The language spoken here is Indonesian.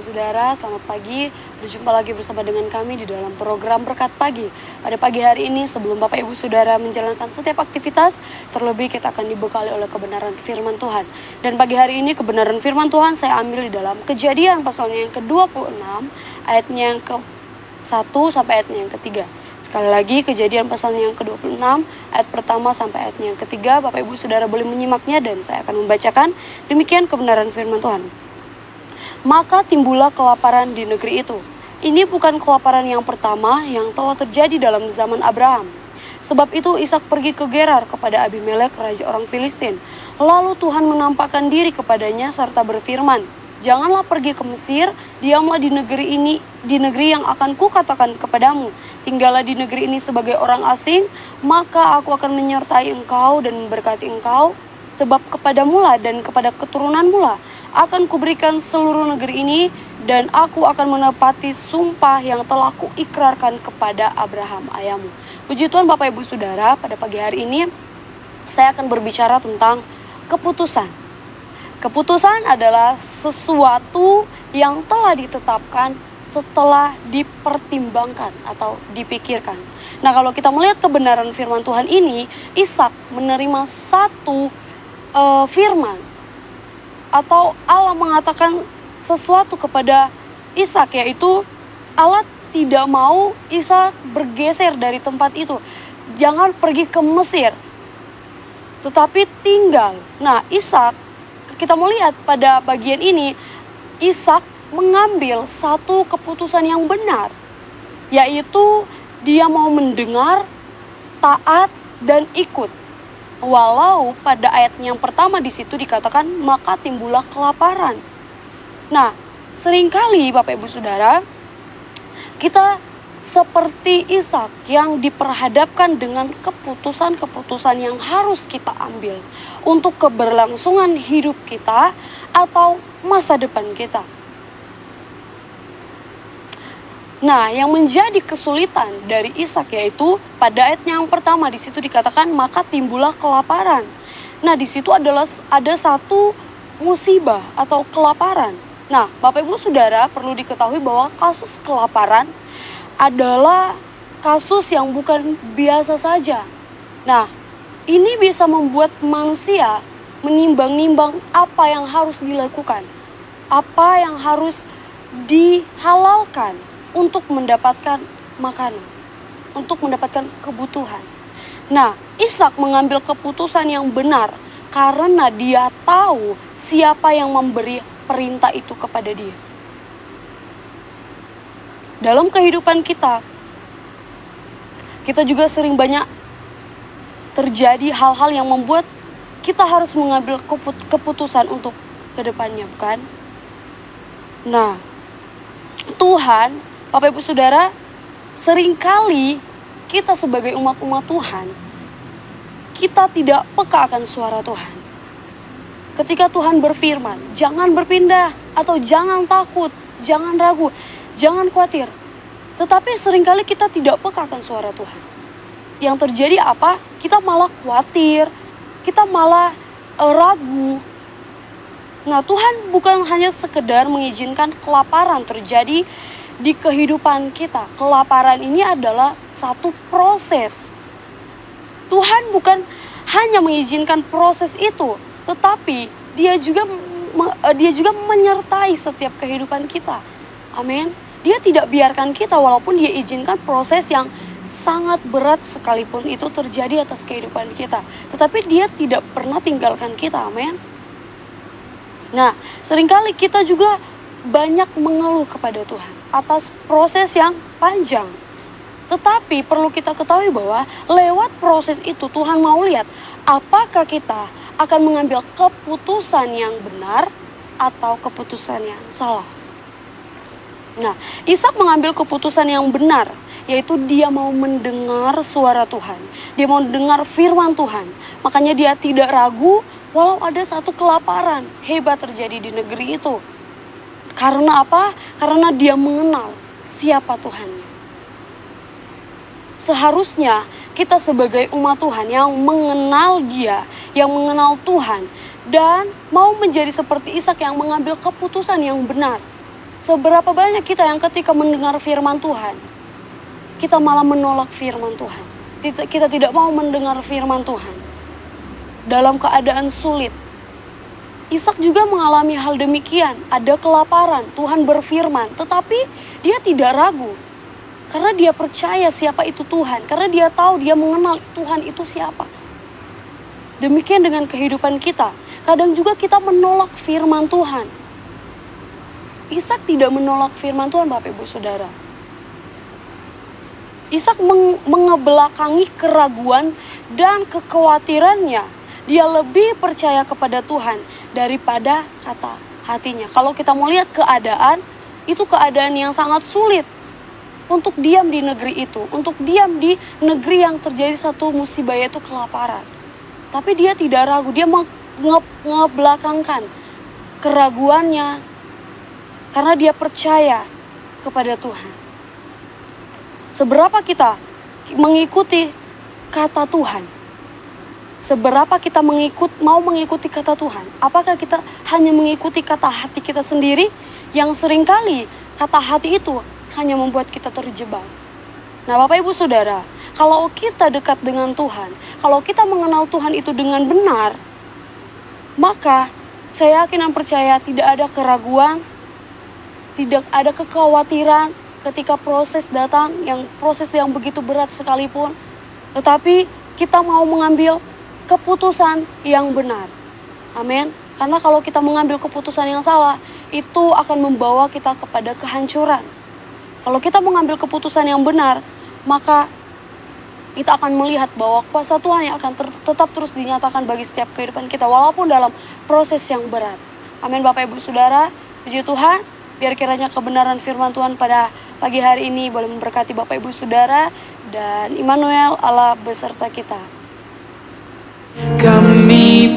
Ibu Saudara, selamat pagi. Berjumpa lagi bersama dengan kami di dalam program Berkat Pagi. Pada pagi hari ini, sebelum Bapak Ibu Saudara menjalankan setiap aktivitas, terlebih kita akan dibekali oleh kebenaran firman Tuhan. Dan pagi hari ini kebenaran firman Tuhan saya ambil di dalam Kejadian pasalnya yang ke-26, ayatnya yang ke-1 sampai ayatnya yang ke-3. Sekali lagi, Kejadian pasalnya yang ke-26, ayat pertama sampai ayatnya yang ke-3. Bapak Ibu Saudara boleh menyimaknya dan saya akan membacakan. Demikian kebenaran firman Tuhan. Maka timbullah kelaparan di negeri itu. Ini bukan kelaparan yang pertama yang telah terjadi dalam zaman Abraham. Sebab itu Ishak pergi ke Gerar kepada Abimelek, raja orang Filistin. Lalu Tuhan menampakkan diri kepadanya serta berfirman, "Janganlah pergi ke Mesir, diamlah di negeri yang akan kukatakan kepadamu. Tinggallah di negeri ini sebagai orang asing, maka aku akan menyertai engkau dan memberkati engkau, sebab kepadamulah dan kepada keturunanmulah akan kuberikan seluruh negeri ini, dan aku akan menepati sumpah yang telah kuikrarkan kepada Abraham ayahmu." Puji Tuhan Bapak Ibu Saudara, pada pagi hari ini saya akan berbicara tentang keputusan. Keputusan adalah sesuatu yang telah ditetapkan setelah dipertimbangkan atau dipikirkan. Nah, kalau kita melihat kebenaran firman Tuhan ini, Ishak menerima satu firman, atau Allah mengatakan sesuatu kepada Ishak, yaitu Allah tidak mau Ishak bergeser dari tempat itu. Jangan pergi ke Mesir, tetapi tinggal. Nah, Ishak, kita mau lihat pada bagian ini, Ishak mengambil satu keputusan yang benar, yaitu dia mau mendengar, taat, dan ikut. Walau pada ayat yang pertama di situ dikatakan maka timbullah kelaparan. Nah, seringkali Bapak Ibu Saudara, kita seperti Ishak yang diperhadapkan dengan keputusan-keputusan yang harus kita ambil untuk keberlangsungan hidup kita atau masa depan kita. Nah, yang menjadi kesulitan dari Ishak yaitu pada ayat yang pertama di situ dikatakan maka timbullah kelaparan. Nah, di situ ada satu musibah atau kelaparan. Nah, Bapak Ibu Saudara perlu diketahui bahwa kasus kelaparan adalah kasus yang bukan biasa saja. Nah, ini bisa membuat manusia menimbang-nimbang apa yang harus dilakukan, apa yang harus dihalalkan untuk mendapatkan makanan, untuk mendapatkan kebutuhan. Nah, Ishak mengambil keputusan yang benar karena dia tahu siapa yang memberi perintah itu kepada dia. Dalam kehidupan kita juga sering banyak terjadi hal-hal yang membuat kita harus mengambil keputusan untuk kedepannya, bukan? Nah, Tuhan, Bapak Ibu Saudara, seringkali kita sebagai umat-umat Tuhan, kita tidak peka akan suara Tuhan. Ketika Tuhan berfirman, jangan berpindah atau jangan takut, jangan ragu, jangan khawatir. Tetapi seringkali kita tidak peka akan suara Tuhan. Yang terjadi apa? Kita malah khawatir, kita malah ragu. Nah, Tuhan bukan hanya sekedar mengizinkan kelaparan terjadi di kehidupan kita. Kelaparan ini adalah satu proses. Tuhan bukan hanya mengizinkan proses itu, tetapi Dia juga menyertai setiap kehidupan kita. Amin. Dia tidak biarkan kita walaupun Dia izinkan proses yang sangat berat sekalipun itu terjadi atas kehidupan kita. Tetapi Dia tidak pernah tinggalkan kita. Amin. Nah, seringkali kita juga banyak mengeluh kepada Tuhan atas proses yang panjang. Tetapi perlu kita ketahui bahwa lewat proses itu Tuhan mau lihat apakah kita akan mengambil keputusan yang benar atau keputusan yang salah. Nah, Ishak mengambil keputusan yang benar, yaitu dia mau mendengar suara Tuhan. Dia mau mendengar firman Tuhan. Makanya dia tidak ragu walau ada satu kelaparan hebat terjadi di negeri itu. Karena apa? Karena dia mengenal siapa Tuhannya. Seharusnya kita sebagai umat Tuhan yang mengenal Dia, yang mengenal Tuhan, dan mau menjadi seperti Ishak yang mengambil keputusan yang benar. Seberapa banyak kita yang ketika mendengar firman Tuhan, kita malah menolak firman Tuhan. Kita tidak mau mendengar firman Tuhan. Dalam keadaan sulit, Ishak juga mengalami hal demikian. Ada kelaparan, Tuhan berfirman, tetapi dia tidak ragu. Karena dia percaya siapa itu Tuhan. Karena dia tahu, dia mengenal Tuhan itu siapa. Demikian dengan kehidupan kita. Kadang juga kita menolak firman Tuhan. Ishak tidak menolak firman Tuhan, Bapak Ibu Saudara. Ishak mengebelakangi keraguan dan kekhawatirannya. Dia lebih percaya kepada Tuhan daripada kata hatinya. Kalau kita mau lihat keadaan, itu keadaan yang sangat sulit untuk diam di negeri itu. Untuk diam di negeri yang terjadi satu musibah, yaitu kelaparan. Tapi dia tidak ragu, dia mengebelakangkan keraguannya karena dia percaya kepada Tuhan. Seberapa kita mengikuti kata Tuhan? Seberapa kita mau mengikuti kata Tuhan? Apakah kita hanya mengikuti kata hati kita sendiri? Yang seringkali kata hati itu hanya membuat kita terjebak. Nah, Bapak Ibu Saudara, kalau kita dekat dengan Tuhan, kalau kita mengenal Tuhan itu dengan benar, maka saya yakin dan percaya tidak ada keraguan, tidak ada kekhawatiran ketika proses datang, proses yang begitu berat sekalipun. Tetapi kita mau mengambil keputusan yang benar. Amin. Karena kalau kita mengambil keputusan yang salah, itu akan membawa kita kepada kehancuran. Kalau kita mengambil keputusan yang benar, maka kita akan melihat bahwa kuasa Tuhan yang akan tetap terus dinyatakan bagi setiap kehidupan kita, walaupun dalam proses yang berat. Amin, Bapak Ibu Saudara. Puji Tuhan. Biar kiranya kebenaran firman Tuhan pada pagi hari ini boleh memberkati Bapak Ibu Saudara, dan Immanuel Allah beserta kita. Kami